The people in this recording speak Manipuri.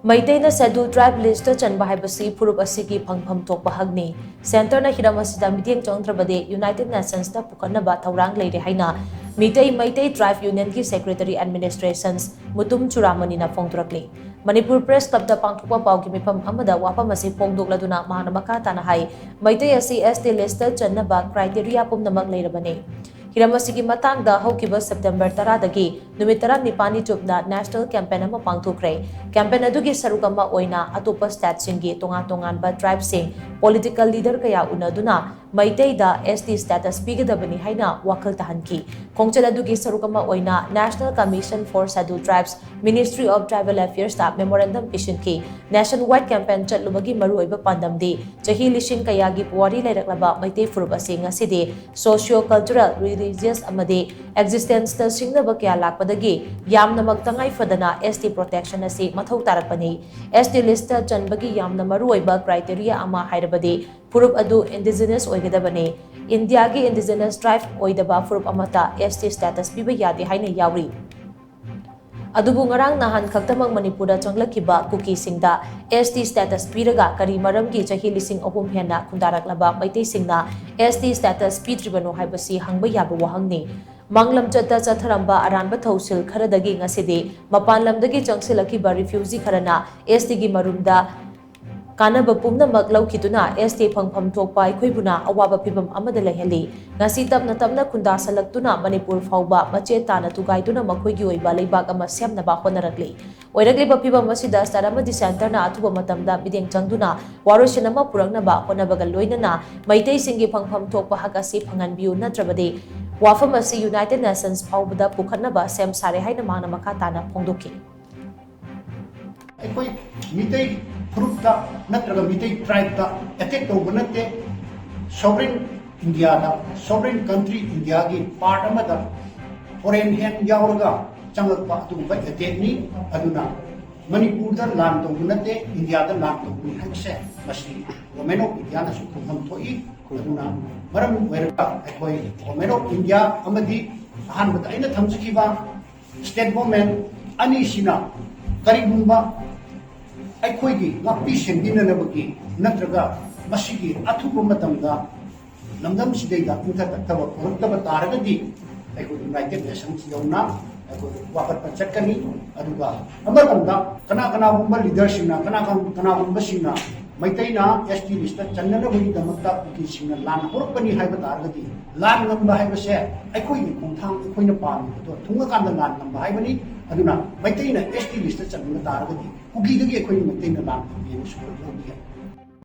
Maitei na schedule tribe list chanba haibasi furup asigi phangpham thokpa hagni center na hiram asida miteng chongtrabade United Nations da pukannaba thaurang leire haina Maitei Tribe Union ki Secretary Administrations Mutum Churamani na phongturakli Manipur Press Club da pangthokpa pau ki mifam amada wapam asi phongdokladuna mahana makata na hai Maitei asi ST list chanaba criteria pumnamak leirabane Hiram asigi matangda haukiba September 10 dagi numit 19 chupna national campaign ama pangthokre campaign adugi sarukama oina atopa state singi tongan ba tribe sing political leader kaya unaduna Maitei da ST status pigadabani haina wakal tahanki khongchal adugi sarukama oina National Commission for Scheduled Tribes Ministry of Tribal Affairs ta memorandum issued nationwide campaign chatlubagi maru oiba pandamdi chahi lishin kaya gi puwari lailaklaba Maitei furup asi ngasidi socio cultural religious amadi existence ta singnaba kaya lakpadagi yamna magtangai fadana ST protection asi mathau tarakpani ST list ta chanbagi yamna maru oiba criteria ama hairabadi furup adu indigenous oigadabani India gi indigenous tribe oidaba furup amata ST status piba yade haina yauri adubu ngarang nahan khaktamang Manipura changlakiba kuki singda ST status piraga kari maramgi chahi lising ohum hena khundaraklaba Maitei singna ST status pitribano haibasi hangba yaba wahangni Manglam chata chatharamba aranba thausil kharadagi ngasidi mapanlamdagi changsilakiba refugee kharana ST gi marumda Kanaba pumnamak laukituna ST phangpham thokpa aikoibuna awaba phibam amada lehali ngasi tapna khunda salaktuna Manipur fauba mache tana tugaiduna makhoigi oiba leibak ama semnaba honarakli oirakliba phibam asida saramadi center na athuba matamda bideng changduna warosinama puraknaba honabaga loinana Maitei singi phangpham thokpa hakasi phanganbiu natrabadi wafam asi United Nations faubada pukhanaba sem sare haina mana makha tana phongdoki Aikoi Maitei group da natraga Maitei tribe da attack tauba natte sovereign India da sovereign country India gi part amada foreign hand yauraga changalpa atugba attack ni aduna Manipur da land tauba natte India da land tauba ni haise masi women of India na su khum thoi aduna maram werka aikoi women of India amadi ahanbada aina thamjikiba state government ani sina karigumba Aikoigi lakpi sendinanabagi natraga masigi athuba matamda lamdam sidayda intaktaba puraktaba taragadi aiko United Nations yauna aiko wakar pachatkani aduga amaranda kana leadership kana sina Maitei ST list channanabagi damakta kuki sina lan horpani haiba taragadi lan ngamba haibase aikoigi khongthang aikoina pami to thunga kanda lan ngamba haibani aduna Maitei ST list channana taragadi Kuki dagi ako'y Maitei na lang ang biyong support ng